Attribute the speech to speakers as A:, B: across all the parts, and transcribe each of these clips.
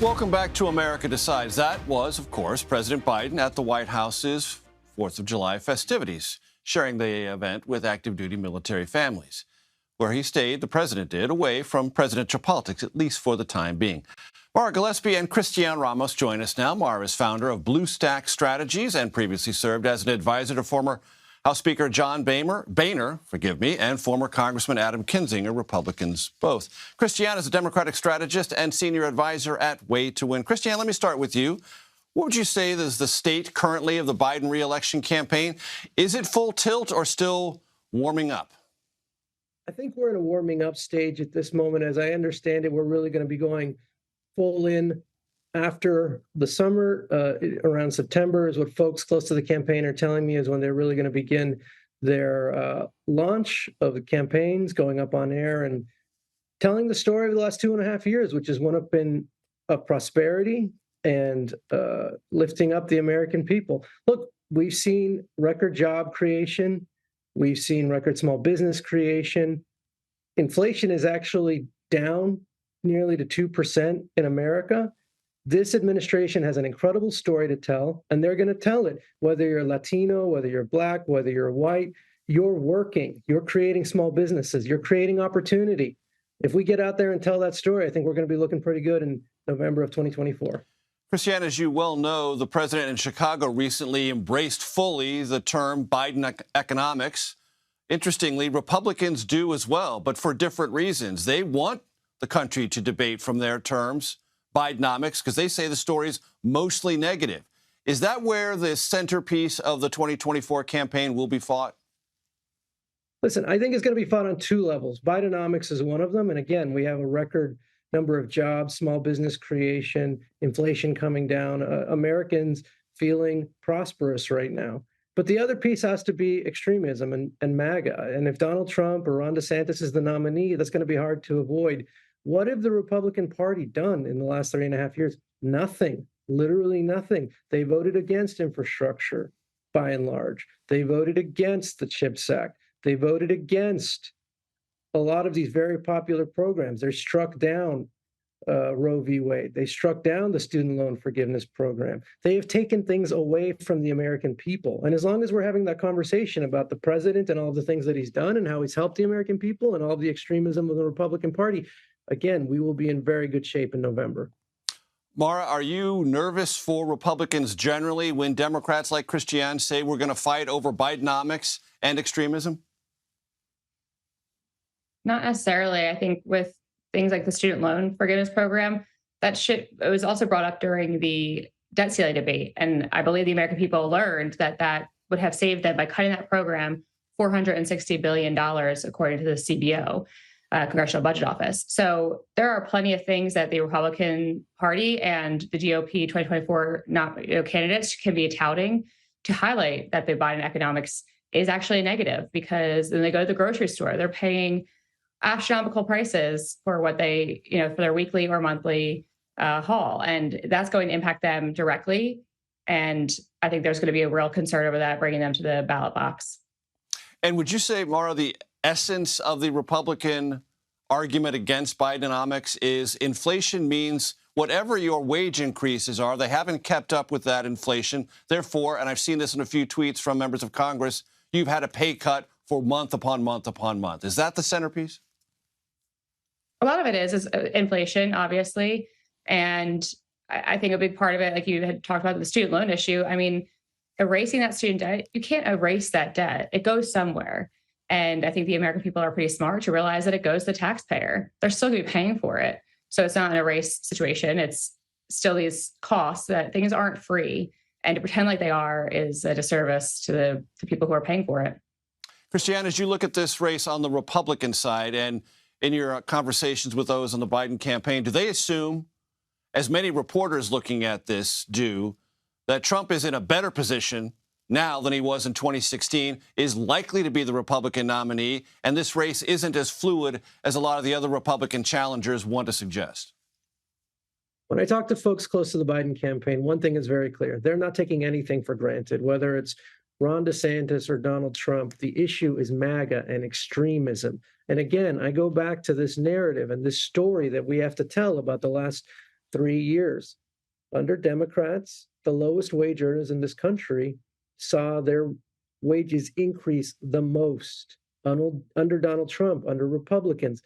A: Welcome back to America Decides. That was, of course, President Biden at the White House's 4th of July festivities, sharing the event with active duty military families, where he stayed, the president did, away from presidential politics, at least for the time being. Maura Gillespie and Christiane Ramos join us now. Maura is founder of Bluestack Strategies and previously served as an advisor to former House Speaker John Boehner, and former Congressman Adam Kinzinger, Republicans both. Christiane is a Democratic strategist and senior advisor at Way to Win. Christiane, let me start with you. What would you say is the state currently of the Biden re-election campaign? Is it full tilt or still warming up?
B: I think we're in a warming up stage at this moment. As I understand it, we're really going to be going full in after the summer. Around September is what folks close to the campaign are telling me is when they're really going to begin their launch of the campaigns, going up on air and telling the story of the last 2.5 years, which is one of prosperity and lifting up the American people. Look, we've seen record job creation. We've seen record small business creation. Inflation is actually down nearly to 2% in America. This administration has an incredible story to tell, and they're going to tell it. Whether you're Latino, whether you're Black, whether you're white, you're working, you're creating small businesses, you're creating opportunity. If we get out there and tell that story, I think we're going to be looking pretty good in November of 2024.
A: Christiane, as you well know, the president in Chicago recently embraced fully the term Biden economics. Interestingly, Republicans do as well, but for different reasons. They want the country to debate from their terms Bidenomics because they say the story's mostly negative. Is that where the centerpiece of the 2024 campaign will be fought?
B: Listen, I think it's going to be fought on two levels. Bidenomics is one of them. And again, we have a record number of jobs, small business creation, inflation coming down, Americans feeling prosperous right now. But the other piece has to be extremism and MAGA. And if Donald Trump or Ron DeSantis is the nominee, that's going to be hard to avoid. What have the Republican Party done in the last 3.5 years? Nothing, literally nothing. They voted against infrastructure, by and large. They voted against the CHIPS Act. They voted against a lot of these very popular programs. They struck down Roe v. Wade. They struck down the student loan forgiveness program. They have taken things away from the American people. And as long as we're having that conversation about the president and all of the things that he's done and how he's helped the American people and all of the extremism of the Republican Party, again, we will be in very good shape in November.
A: Maura, are you nervous for Republicans generally when Democrats like Christiane say we're going to fight over Bidenomics and extremism?
C: Not necessarily. I think with things like the student loan forgiveness program, it was also brought up during the debt ceiling debate. And I believe the American people learned that would have saved them by cutting that program $460 billion, according to the CBO. Congressional Budget Office. So there are plenty of things that the Republican Party and the GOP 2024 candidates can be touting to highlight that the Biden economics is actually negative, because when they go to the grocery store, they're paying astronomical prices for what they, for their weekly or monthly haul. And that's going to impact them directly. And I think there's going to be a real concern over that, bringing them to the ballot box.
A: And would you say, Maura, the essence of the Republican argument against Bidenomics is inflation means whatever your wage increases are, they haven't kept up with that inflation. Therefore, and I've seen this in a few tweets from members of Congress, you've had a pay cut for month upon month upon month. Is that the centerpiece?
C: A lot of it is inflation, obviously. And I think a big part of it, like you had talked about the student loan issue, I mean, erasing that student debt, you can't erase that debt. It goes somewhere. And I think the American people are pretty smart to realize that it goes to the taxpayer. They're still going to be paying for it. So it's not an erased situation. It's still these costs that things aren't free. And to pretend like they are is a disservice to the people who are paying for it.
A: Christiane, as you look at this race on the Republican side and in your conversations with those on the Biden campaign, do they assume, as many reporters looking at this do, that Trump is in a better position now than he was in 2016, is likely to be the Republican nominee, and this race isn't as fluid as a lot of the other Republican challengers want to suggest?
B: When I talk to folks close to the Biden campaign, one thing is very clear. They're not taking anything for granted, whether it's Ron DeSantis or Donald Trump. The issue is MAGA and extremism. And again, I go back to this narrative and this story that we have to tell about the last 3 years. Under Democrats, the lowest wage earners in this country saw their wages increase the most. Under Donald Trump, under Republicans,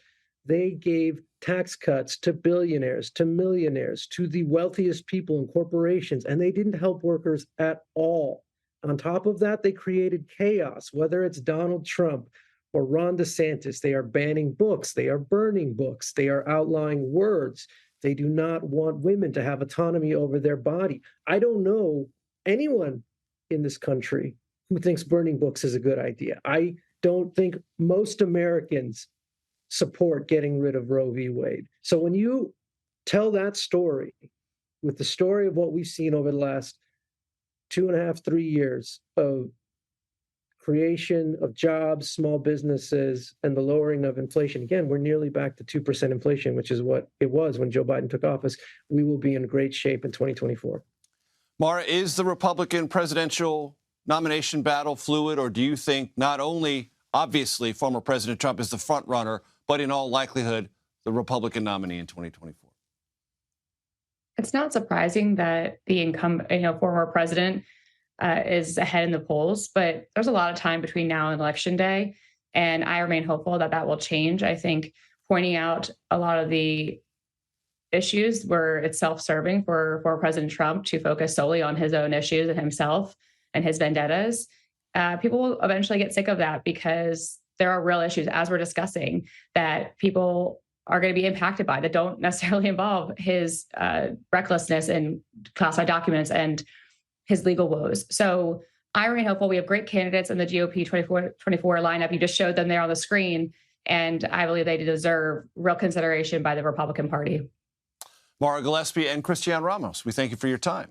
B: they gave tax cuts to billionaires, to millionaires, to the wealthiest people and corporations, and they didn't help workers at all. On top of that, they created chaos, whether it's Donald Trump or Ron DeSantis. They are banning books. They are burning books. They are outlawing words. They do not want women to have autonomy over their body. I don't know anyone in this country who thinks burning books is a good idea. I don't think most Americans support getting rid of Roe v. Wade. So when you tell that story with the story of what we've seen over the last 2.5, 3 years of creation of jobs, small businesses, and the lowering of inflation. Again, we're nearly back to 2% inflation, which is what it was when Joe Biden took office. We will be in great shape in 2024.
A: Maura, is the Republican presidential nomination battle fluid, or do you think not only, obviously, former President Trump is the front runner, but in all likelihood, the Republican nominee in 2024?
C: It's not surprising that the former president is ahead in the polls, but there's a lot of time between now and Election Day, and I remain hopeful that that will change. I think pointing out a lot of the issues where it's self-serving for President Trump to focus solely on his own issues and himself and his vendettas, people will eventually get sick of that, because there are real issues, as we're discussing, that people are going to be impacted by that don't necessarily involve his recklessness in classified documents and his legal woes. So I remain hopeful. We have great candidates in the GOP 24 lineup. You just showed them there on the screen, and I believe they deserve real consideration by the Republican Party.
A: Maura Gillespie and Christiane Ramos, we thank you for your time.